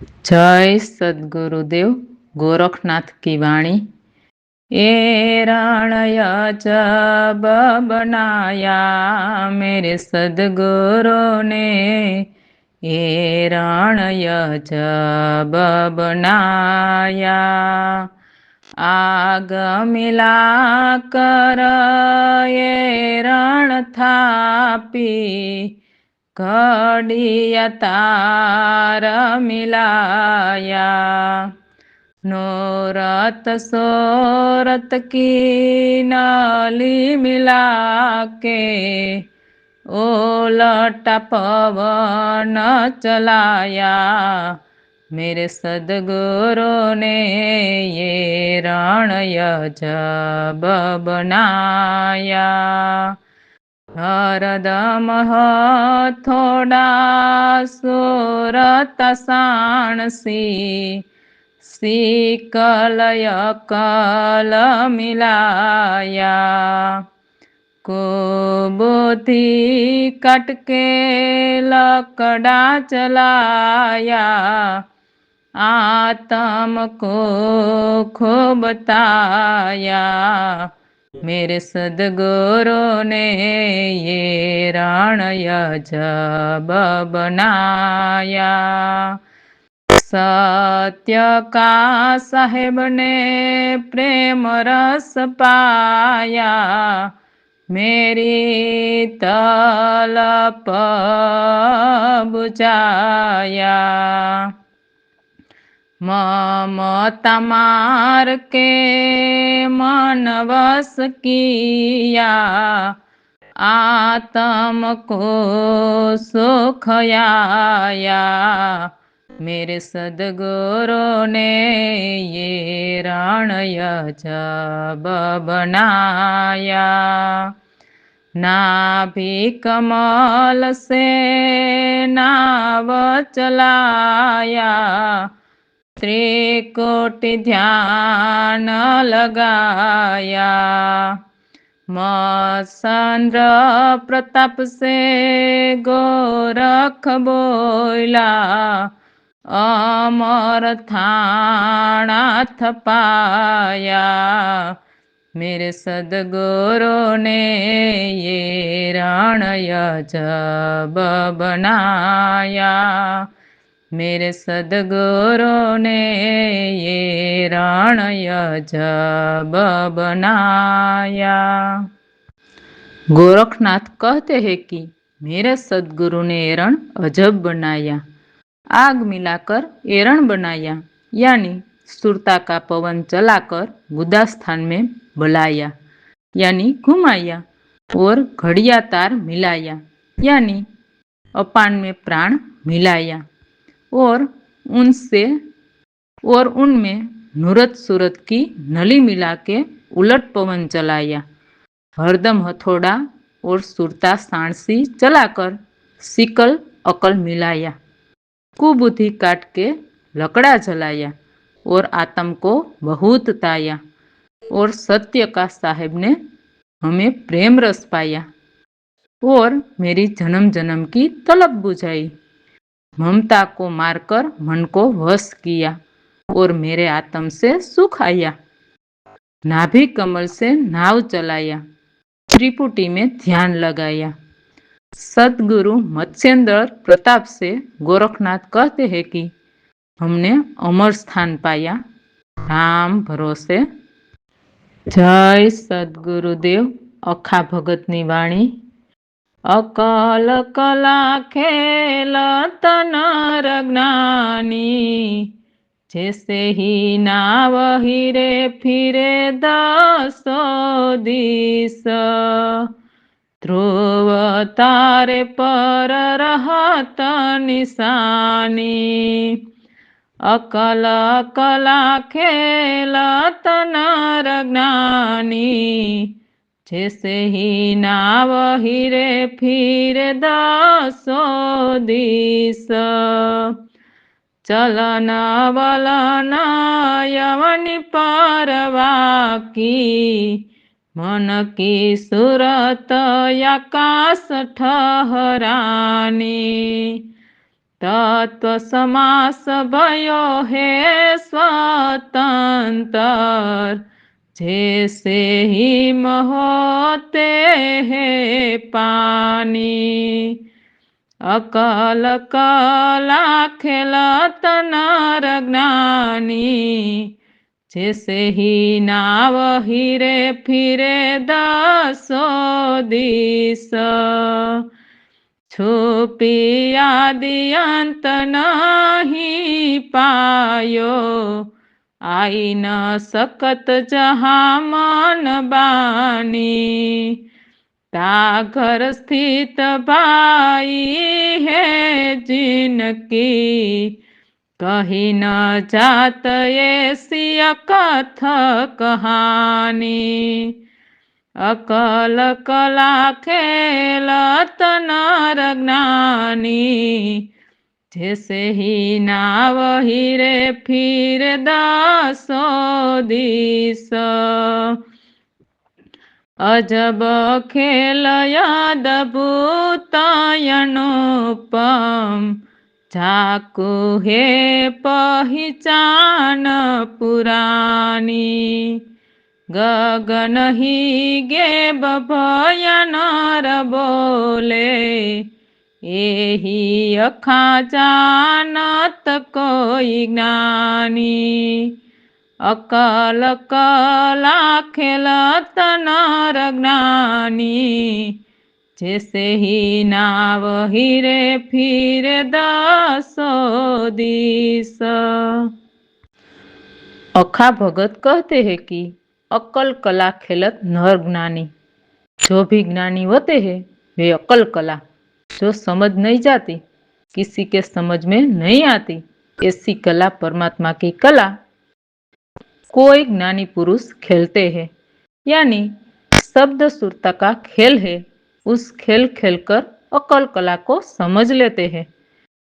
जय सद्गुरुदेव गोरखनाथ की वाणी। ए रणय जब बनाया मेरे सद्गुरु ने, ए रणय जब बनाया। आग मिला कर ये रण थापी, घड़िया तार मिलाया। नोरत सोरत की नाली मिला के, ओलटा पवन चलाया। मेरे सद्गुरु ने ये रणय जब बनाया। हरदम थोड़ा सोरत साणसी, सीकलय कल मिलाया। को बुद्धि कट के लकड़ा चलाया, आत्म को खूब ताया। मेरे सद्गुरु ने ये रणय जब बनाया। सत्य का साहेब ने प्रेम रस पाया, मेरी तलब बुझाया। ममता मार के मन वश किया, आत्म को सुख आया। मेरे सद्गुरु ने ये रणय जब बनाया। नाभि कमल से नाव चलाया, त्रिकोटि ध्यान लगाया। मसंद्र प्रताप से गोरख बोला, अमर थाना थपाया। मेरे सद्गुरु ने ये रणय जब बनाया। मेरे सद्गुरु ने ये रणय जब बनाया। गोरखनाथ कहते हैं कि मेरे सद्गुरु ने एरण अजब बनाया। आग मिलाकर एरण बनाया, यानी सुरता का पवन चलाकर गुदा स्थान में बुलाया, यानी घुमाया। और घड़िया तार मिलाया, यानी अपान में प्राण मिलाया। और उनमें नूरत सूरत की नली मिला के उलट पवन चलाया। हरदम हथौड़ा और सुरता सांडसी चलाकर सिकल अकल मिलाया। कुबुद्धि काट के लकड़ा जलाया और आत्म को बहुत ताया। और सत्य का साहेब ने हमें प्रेम रस पाया और मेरी जन्म जन्म की तलब बुझाई। ममता को मारकर मन को वश किया और मेरे आत्म से सुख आया। नाभि कमल से नाव चलाया, त्रिपुटी में ध्यान लगाया। सद्गुरु मत्स्येंद्र प्रताप से गोरखनाथ कहते हैं कि हमने अमर स्थान पाया राम भरोसे। जय सद्गुरुदेव अखा भगतनी वाणी। अकल कला खेल नर ज्ञानी, जैसे ही नाव हिरे फिरे दसो दिस। ध्रुव तारे पर रहत निशानी, अकल कला खेलत नर ज्ञानी। जैसे ही नाव हिरे फिरे दसो दिस। चलन वलन यवनि परवा की, मन की सूरत आकाश ठहरानी। तत्व समास भयो है स्वतंत्र, जैसे हिम होते हैं पानी। अकल कला खेलत नर ज्ञानी, जैसे ही नाव हिरे फिरे दसो दिस। छुपी आदि अंत नहीं पायो, आई न सकत जहाँ मन बानी। ताघर स्थित भाई है जिनकी, कही न जात ऐसी अकथ कहानी। अकल कला खेलत नर ज्ञानी, जैसे ही नाव हिरे फिर दसो दिस। अजब खेल अद्भुत अनुपम, जाकू है पहचान पुरानी। गगन ही गे भय नर बोले, एही अखा जानत कोई ज्ञानी। अकल कला खेलत नर ज्ञानी, जैसे ही नाव हिरे फिर दसो दिस। अखा भगत कहते हैं कि अकल कला खेलत नर ज्ञानी, जो भी ज्ञानी होते हैं वे अकल कला, जो समझ नहीं जाती, किसी के समझ में नहीं आती, ऐसी कला परमात्मा की कला कोई ज्ञानी पुरुष खेलते हैं। यानी शब्द सुरता का खेल है, उस खेल खेलकर अकल कला को समझ लेते हैं।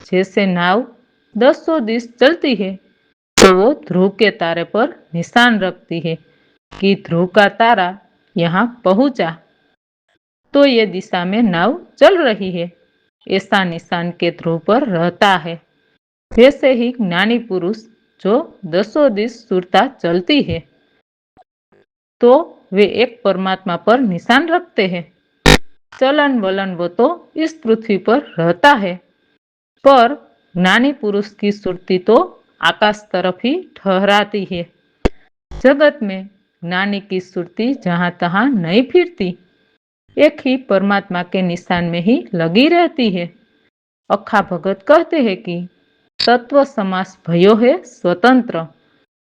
जैसे नाव दसों दिस चलती है तो वो ध्रुव के तारे पर निशान रखती है कि ध्रुव का तारा यहाँ पहुंचा, तो ये दिशा में नाव चल रही है, ऐसा निशान के ध्रुव पर रहता है। वैसे ही ज्ञानी पुरुष जो दसों दिस सुरता चलती है तो वे एक परमात्मा पर निशान रखते हैं। चलन वलन वो तो इस पृथ्वी पर रहता है, पर ज्ञानी पुरुष की सुरती तो आकाश तरफ ही ठहराती है। जगत में ज्ञानी की सुरती जहां तहां नहीं फिरती, एक ही परमात्मा के निशान में ही लगी रहती है। अखा भगत कहते हैं कि तत्व समास भयो है स्वतंत्र,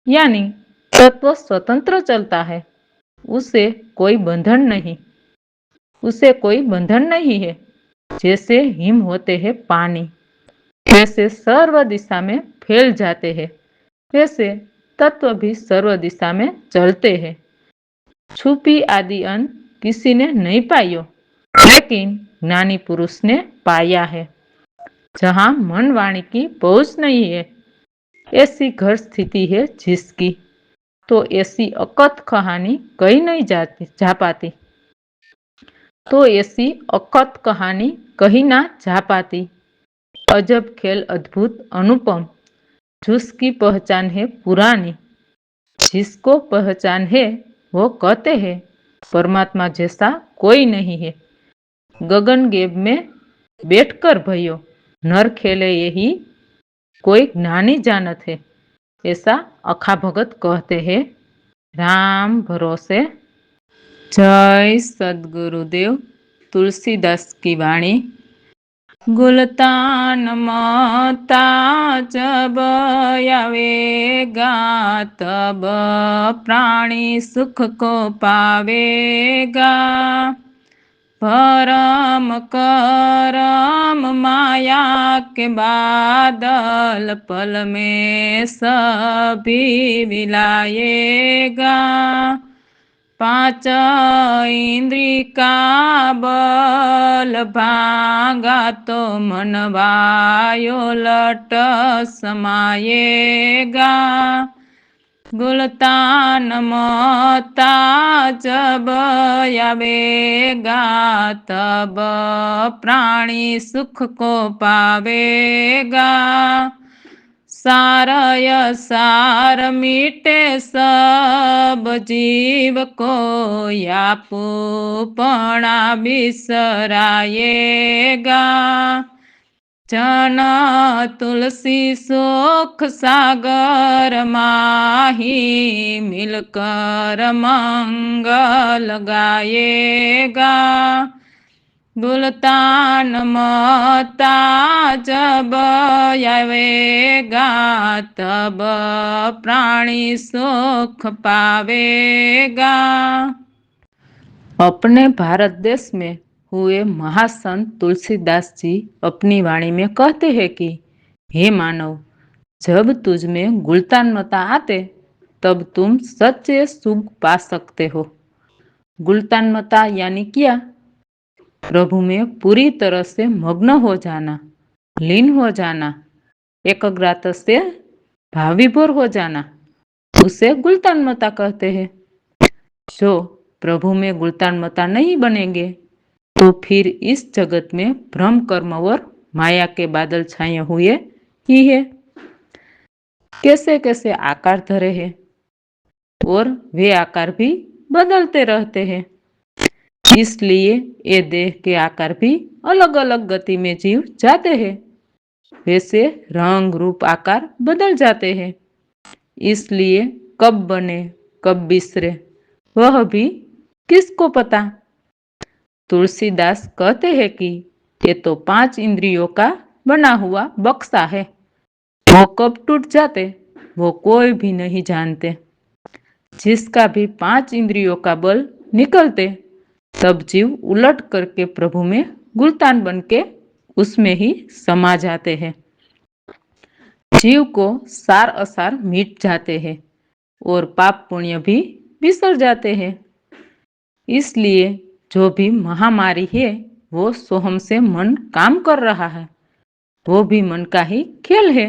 यानी तत्व स्वतंत्र चलता है, उसे कोई बंधन नहीं, उसे कोई बंधन नहीं है। जैसे हिम होते हैं पानी, जैसे सर्व दिशा में फैल जाते हैं, वैसे तत्व भी सर्व दिशा में चलते हैं। छुपी आदि अंत किसी ने नहीं पायो, लेकिन ज्ञानी पुरुष ने पाया है। जहाँ मन वाणी की पहुंच नहीं है, ऐसी घर स्थिति है जिसकी, तो ऐसी अकथ कहानी कही नहीं जा पाती, तो ऐसी अकथ कहानी कही ना जा पाती। अजब खेल अद्भुत अनुपम, जिसकी पहचान है पुरानी, जिसको पहचान है वो कहते हैं परमात्मा जैसा कोई नहीं है। गगन गेब में बैठकर भयो नर खेले, यही कोई ज्ञानी जानत है, ऐसा अखा भगत कहते हैं। राम भरोसे। जय सद्गुरुदेव। तुलसीदास की वाणी। गुलतान माता जब आवेगा, तब प्राणी सुख को पावेगा। परम करम माया के बादल, पल में सभी विलाएगा। पांच इंद्री का बल भांगा, तो मन वायो लट समाएगा। गुलतान मता जब आवेगा तब प्राणी सुख को पावेगा। सारय सार मिटे सब जीव को यापूपणा बिसराएगा। जन तुलसी सुख सागर माही मिलकर मंगल गाएगा। गुलतान मता जब आवेगा तब प्राणी सुख पावेगा। अपने भारत देश में हुए महासंत तुलसीदास जी अपनी वाणी में कहते हैं कि हे मानव, जब तुझ में गुलतान मता आते तब तुम सच्चे सुख पा सकते हो। गुलतान मता यानी क्या? प्रभु में पूरी तरह से मग्न हो जाना, लीन हो जाना, एकाग्रता से भावविभोर हो जाना, उसे गुलतान मता कहते हैं। जो प्रभु में गुलतान मता नहीं बनेंगे तो फिर इस जगत में भ्रम कर्म और माया के बादल छाए हुए ही है। कैसे कैसे आकार धरे हैं और वे आकार भी बदलते रहते हैं। इसलिए ये देह के आकार भी अलग अलग गति में जीव जाते हैं। वैसे रंग रूप आकार बदल जाते हैं। इसलिए कब बने कब बिसरे वह भी किसको पता। तुलसीदास कहते हैं कि ये तो 5 इंद्रियों का बना हुआ बक्सा है। वो कब टूट जाते वो कोई भी नहीं जानते। जिसका भी 5 इंद्रियों का बल निकलते तब जीव उलट करके प्रभु में गुलतान बन के उसमें ही समा जाते हैं। जीव को सार असार मिट जाते हैं और पाप पुण्य भी बिसर जाते हैं। इसलिए जो भी महामारी है वो सोहम से मन काम कर रहा है। वो भी मन का ही खेल है।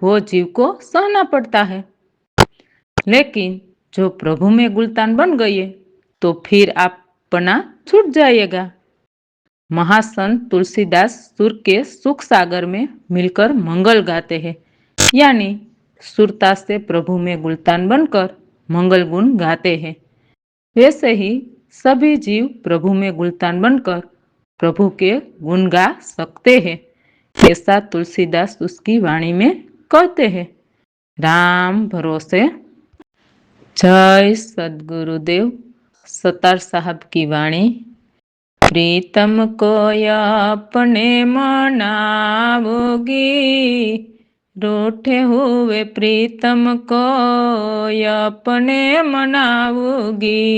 वो जीव को सहना पड़ता है। लेकिन जो प्रभु में गुलतान बन गए तो फिर अपना छूट जाएगा। महासंत तुलसीदास सुर के सुख सागर में मिलकर मंगल गाते हैं, यानी सुरता से प्रभु में गुलतान बनकर मंगल गुण गाते हैं। वैसे ही सभी जीव प्रभु में गुलतान बनकर प्रभु के गुण गा सकते हैं। ऐसा तुलसीदास उसकी वाणी में कहते हैं। राम भरोसे। जय सद्गुरुदेव। सतार साहब की वाणी। प्रीतम को अपने मनावोगी, रूठे हुए प्रीतम को अपने मनावोगी।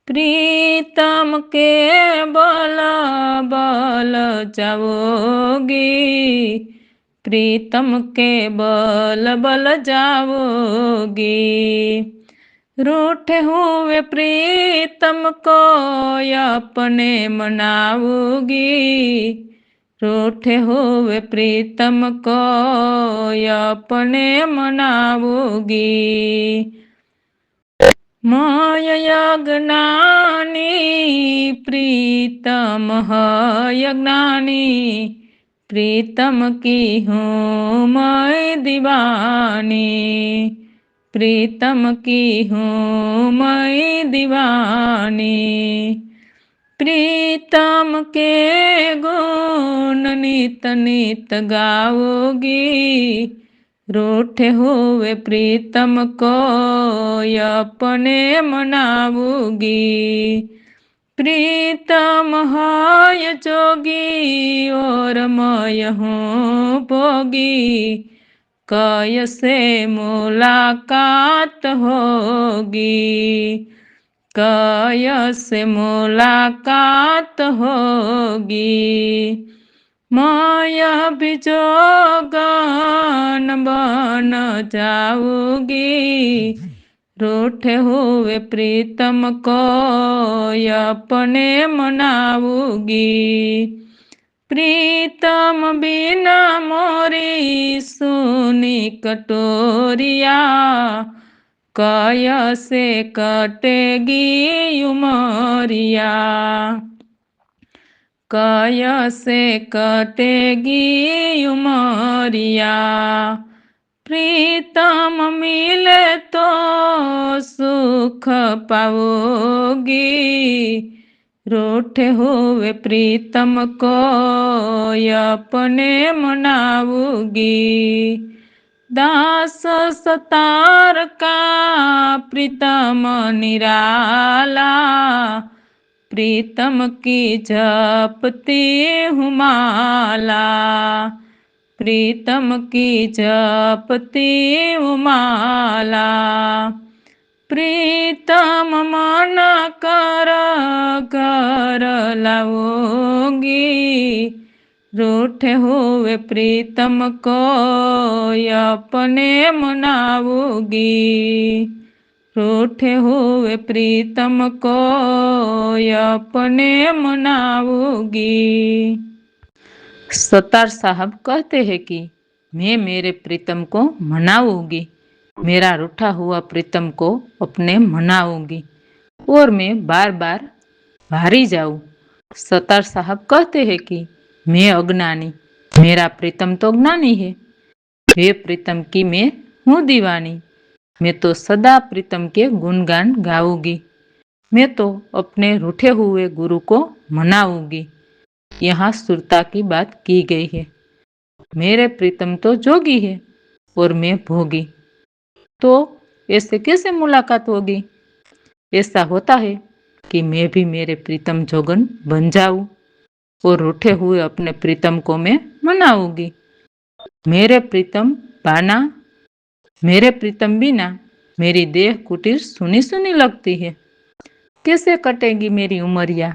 प्रीतम के बल बल जाओगी, प्रीतम के बल बल जाओगी। रूठे हुए प्रीतम को अपने मनाओगी, रूठे हुए प्रीतम को अपने मनाओगी। मयज्ञानी प्रीतम यज्ञानी, प्रीतम की हूँ मैं दीवानी, प्रीतम की हूँ मैं दीवानी। प्रीतम के गुण नित नित गाओगी, रूठे हुए प्रीतम को अपने मनाओगी। प्रीतम है जोगी और मैं हूँ भोगी, कैसे मुलाकात होगी, कैसे मुलाकात होगी। माया भी जोगन बन जाऊगी, रूठे हुए प्रीतम को अपने मनाऊगी। प्रीतम बिना मोरी सुनी कटोरिया, कयसे कटेगी उमरिया, कयसे कटेगी उमरिया। प्रीतम मिले तो सुख पाओगी, रूठे हुए प्रीतम को अपने मनाऊंगी। दास सतार का प्रीतम निराला, प्रीतम की जपती हूँ माला, प्रीतम की जपती हूँ माला। प्रीतम मन कर घर लाओगी, रूठे हुए प्रीतम को अपने मनाऊंगी, रूठे हुए प्रीतम को अपने मनाऊंगी। सतार साहब कहते हैं कि मैं मेरे प्रीतम को मनाऊंगी, मेरा रूठा हुआ प्रीतम को अपने मनाऊंगी और मैं बार बार हारी जाऊं। सतार साहब कहते हैं कि मैं अज्ञानी, मेरा प्रीतम तो ज्ञानी है, वे प्रीतम की मैं हूँ दीवानी, मैं तो सदा प्रीतम के गुणगान गाऊंगी, मैं तो अपने रूठे हुए गुरु को मनाऊंगी। यहाँ सुरता की बात की गई है। मेरे प्रीतम तो जोगी है और मैं भोगी, तो ऐसे कैसे मुलाकात होगी? ऐसा होता है कि मैं भी मेरे प्रीतम जोगन बन जाऊं और रूठे हुए अपने प्रीतम को मैं मनाऊंगी। मेरे प्रीतम बाना, मेरे प्रीतम बिना मेरी देह कुटीर सुनी सुनी लगती है। कैसे कटेगी मेरी उमरिया,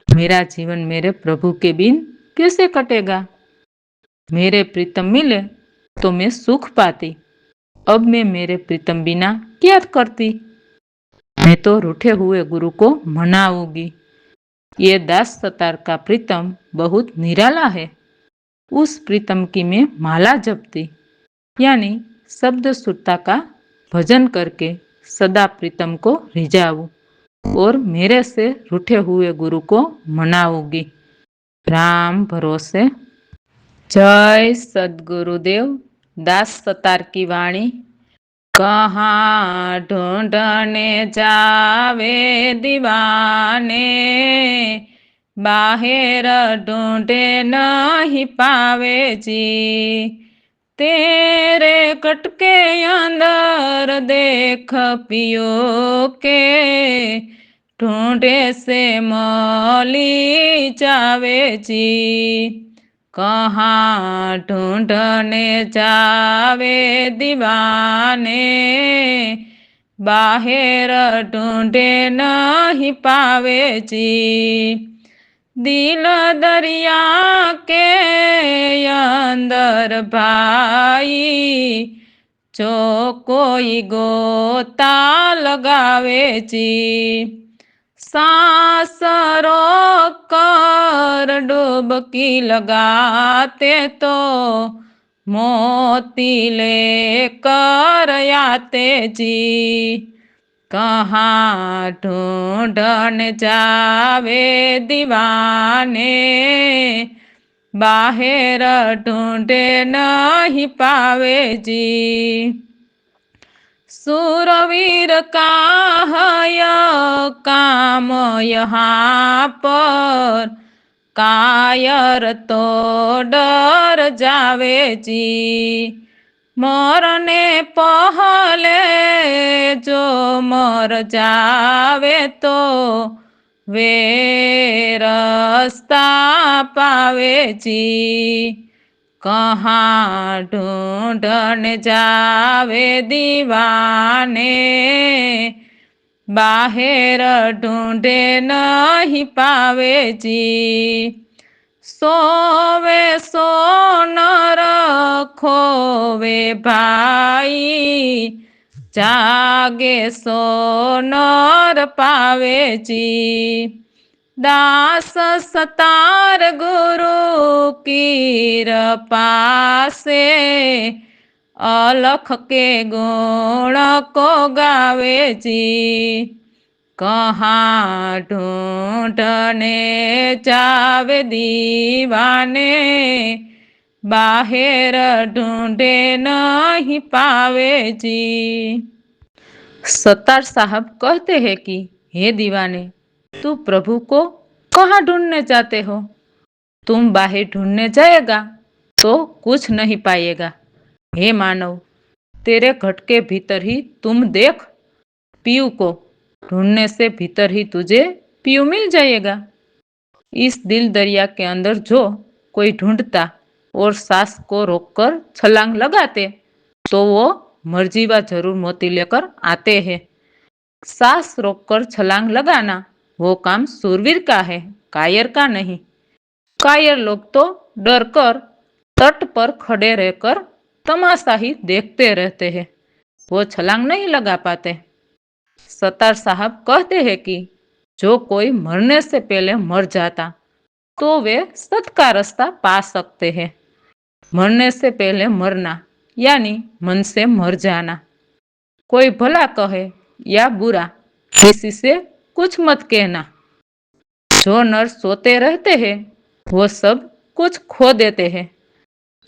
मेरा जीवन मेरे प्रभु के बिन कैसे कटेगा? मेरे प्रीतम मिले तो मैं सुख पाती, अब मैं मेरे प्रीतम बिना क्या करती? मैं तो रूठे हुए गुरु को मनाऊंगी। ये दास सतार का प्रीतम बहुत निराला है, उस प्रीतम की मैं माला जपती, यानी शब्द सुरता का भजन करके सदा प्रीतम को रिझाऊं और मेरे से रूठे हुए गुरु को मनाऊंगी। राम भरोसे। जय सद्गुरुदेव। दास सतार की वाणी। कहाँ ढूंढने जावे दीवाने, बाहर ढूंढे नहीं पावे जी, तेरे कटके अंदर देख पियो के, ढूंढे से मौली जावे जी। कहाँ ढूंढने जावे दीवाने, बाहर ढूंढे नहीं पावे जी, दिल दरिया के अंदर भाई, जो कोई गोता लगावे जी, सांस रोक कर डुबकी लगाते तो मोती लेकर आते जी। कहाँ ढूंढन जावे दीवाने, बाहर ढूंढे नहीं पावे जी। सूरवीर का है काम यहाँ पर, कायर तो डर जावे जी, मरने पहले जो मर जावे तो वे रास्ता पावे जी। कहाँ ढूंढन जावे दीवाने, बाहर ढूंढे नहीं पावे जी, सोवे सो नर खोवे भाई, जागे सो नर पावे जी, दास सतार गुरु की पासे, अलख के गुण को गावे जी। कहाँ ढूंढने जावे दीवाने, बाहर ढूंढे नहीं पावे जी। सत्तार साहब कहते हैं कि हे दीवाने, तू प्रभु को कहाँ ढूंढने जाते हो? तुम बाहर ढूंढने जाएगा तो कुछ नहीं पाएगा। हे मानव, तेरे घट के भीतर ही तुम देख, पीयू को ढूंढने से भीतर ही तुझे पीयू मिल जाएगा। इस दिल दरिया के अंदर जो कोई ढूंढता और सांस को रोककर छलांग लगाते तो वो मर्जीवा जरूर मोती लेकर आते हैं। सांस रोककर छलांग लगाना वो काम सूरवीर का है, कायर का नहीं। कायर लोग तो डर कर तट पर खड़े रहकर तमाशा ही देखते रहते हैं, वो छलांग नहीं लगा पाते। सत्तार साहब कहते हैं कि जो कोई मरने से पहले मर जाता तो वे सत का रास्ता पा सकते हैं। मरने से पहले मरना यानी मन से मर जाना। कोई भला कहे या बुरा, किसी से कुछ मत कहना। जो नर सोते रहते हैं वो सब कुछ खो देते हैं।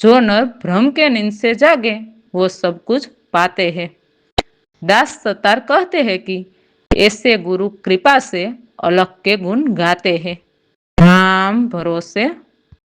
जो नर भ्रम के नींद से जागे वो सब कुछ पाते हैं। दास सतार कहते हैं कि ऐसे गुरु कृपा से अलख के गुण गाते हैं। राम भरोसे